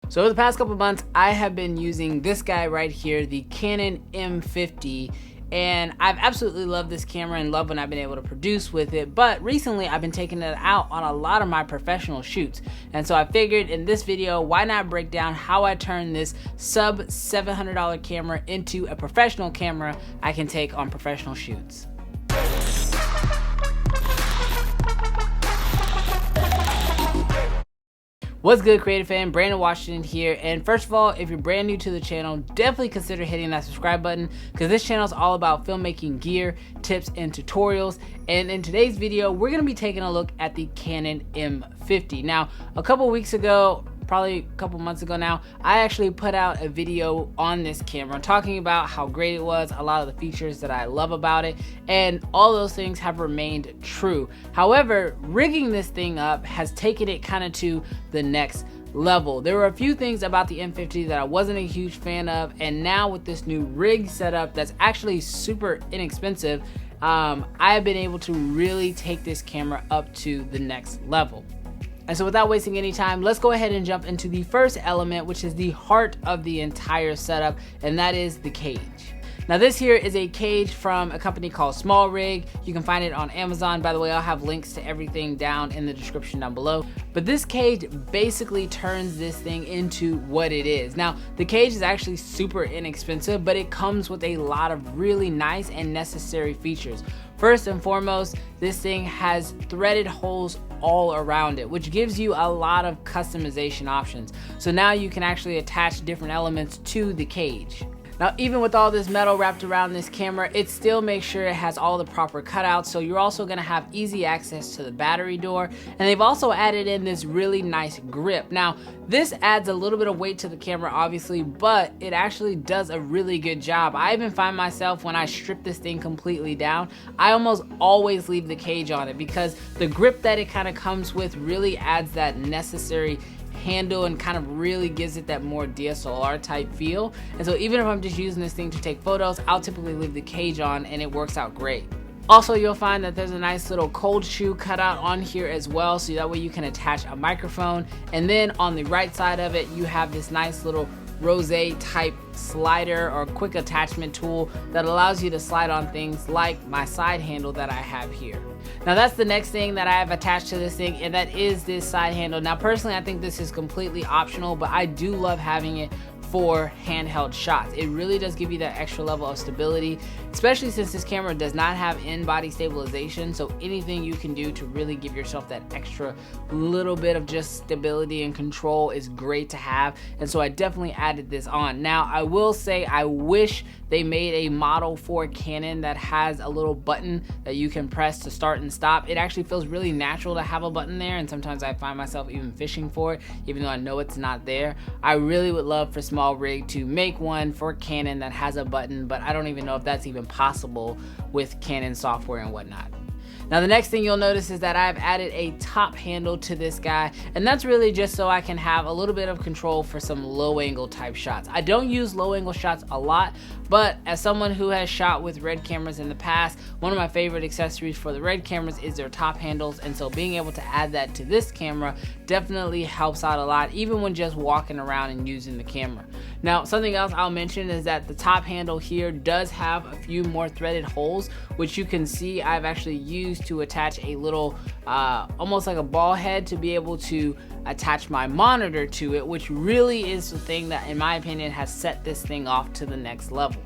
So over the past couple months, I have been using this guy right here, the Canon M50, and I've absolutely loved this camera and love what I've been able to produce with it. But recently I've been taking it out on a lot of my professional shoots, and so I figured in this video, why not break down how I turn this sub $700 camera into a professional camera I can take on professional shoots. What's good, creative fan? Brandon Washington here, and first of all, if you're brand new to the channel, definitely consider hitting that subscribe button because this channel is all about filmmaking gear, tips, and tutorials. And in today's video, we're going to be taking a look at the Canon M50. Now, a couple weeks ago, probably a couple months ago now, I actually put out a video on this camera talking about how great it was, a lot of the features that I love about it, and all those things have remained true. However, rigging this thing up has taken it kind of to the next level. There were a few things about the M50 that I wasn't a huge fan of, and now with this new rig setup that's actually super inexpensive, I've been able to really take this camera up to the next level. And so without wasting any time, let's go ahead and jump into the first element, which is the heart of the entire setup, and that is the cage. Now this here is a cage from a company called Small Rig. You can find it on Amazon. By the way, I'll have links to everything down in the description down below. But this cage basically turns this thing into what it is. Now, the cage is actually super inexpensive, but it comes with a lot of really nice and necessary features. First and foremost, this thing has threaded holes all around it, which gives you a lot of customization options. So now you can actually attach different elements to the cage. Now, even with all this metal wrapped around this camera, it still makes sure it has all the proper cutouts, so you're also gonna have easy access to the battery door. And they've also added in this really nice grip. Now, this adds a little bit of weight to the camera, obviously, but it actually does a really good job. I even find myself, when I strip this thing completely down, I almost always leave the cage on it because the grip that it kind of comes with really adds that necessary handle and kind of really gives it that more DSLR type feel. And so even if I'm just using this thing to take photos, I'll typically leave the cage on and it works out great. Also, you'll find that there's a nice little cold shoe cutout on here as well, so that way you can attach a microphone. And then on the right side of it, you have this nice little rose type slider or quick attachment tool that allows you to slide on things like my side handle that I have here. Now that's the next thing that I have attached to this thing, and that is this side handle. Now personally, I think this is completely optional, but I do love having it for handheld shots. It really does give you that extra level of stability, especially since this camera does not have in-body stabilization. So anything you can do to really give yourself that extra little bit of just stability and control is great to have. And so I definitely added this on. Now I will say I wish they made a model for Canon that has a little button that you can press to start and stop. It actually feels really natural to have a button there, and sometimes I find myself even fishing for it, even though I know it's not there. I really would love for Small Rig to make one for Canon that has a button, but I don't even know if that's even possible with Canon software and whatnot. Now the next thing you'll notice is that I've added a top handle to this guy, and that's really just so I can have a little bit of control for some low angle type shots. I don't use low angle shots a lot, but as someone who has shot with RED cameras in the past, one of my favorite accessories for the RED cameras is their top handles, and so being able to add that to this camera definitely helps out a lot, even when just walking around and using the camera. Now something else I'll mention is that the top handle here does have a few more threaded holes, which you can see I've actually used to attach a little almost like a ball head to be able to attach my monitor to it, which really is the thing that in my opinion has set this thing off to the next level.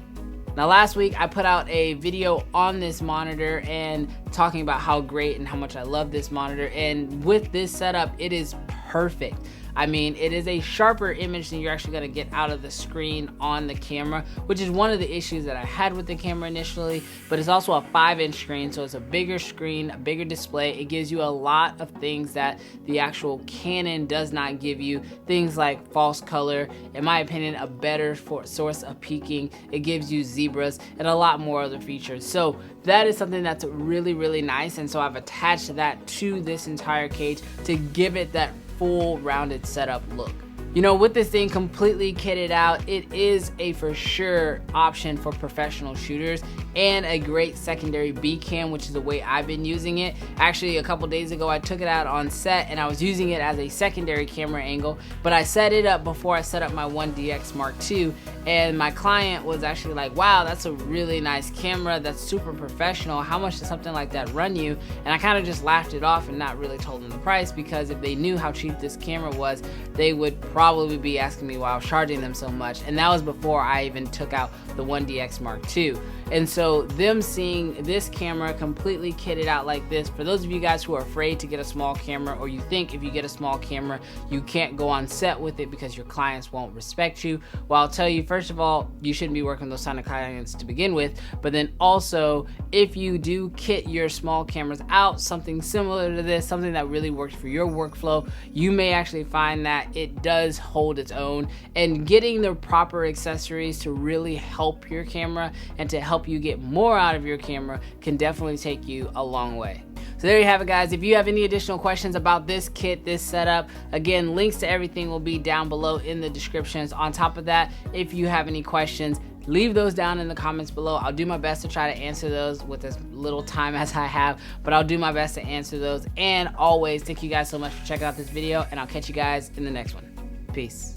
Now last week I put out a video on this monitor and talking about how great and how much I love this monitor, and with this setup it is perfect. I mean, it is a sharper image than you're actually going to get out of the screen on the camera, which is one of the issues that I had with the camera initially, but it's also a 5-inch screen, so it's a bigger screen, a bigger display. It gives you a lot of things that the actual Canon does not give you, things like false color, in my opinion, a better source of peaking. It gives you zebras and a lot more other features. So that is something that's really, really nice, and so I've attached that to this entire cage to give it that full rounded setup look. You know, with this thing completely kitted out, it is a for sure option for professional shooters. and a great secondary B cam, which is the way I've been using it. Actually, a couple days ago I took it out on set and I was using it as a secondary camera angle, but I set it up before I set up my 1DX Mark II, and my client was actually like, wow, that's a really nice camera, that's super professional, how much does something like that run you? And I kind of just laughed it off and not really told them the price, because if they knew how cheap this camera was, they would probably be asking me why I was charging them so much. And that was before I even took out the 1DX Mark II. And so them seeing this camera completely kitted out like this, for those of you guys who are afraid to get a small camera, or you think if you get a small camera you can't go on set with it because your clients won't respect you, well, I'll tell you, first of all, you shouldn't be working with those kind of clients to begin with. But then also, if you do kit your small cameras out, something similar to this, something that really works for your workflow, you may actually find that it does hold its own. And getting the proper accessories to really help your camera and to help you get more out of your camera can definitely take you a long way. So there you have it, guys. If you have any additional questions about this kit, this setup, again, links to everything will be down below in the descriptions. On top of that, if you have any questions, leave those down in the comments below. I'll do my best to try to answer those with as little time as I have, but I'll do my best to answer those. And always, thank you guys so much for checking out this video, and I'll catch you guys in the next one. Peace.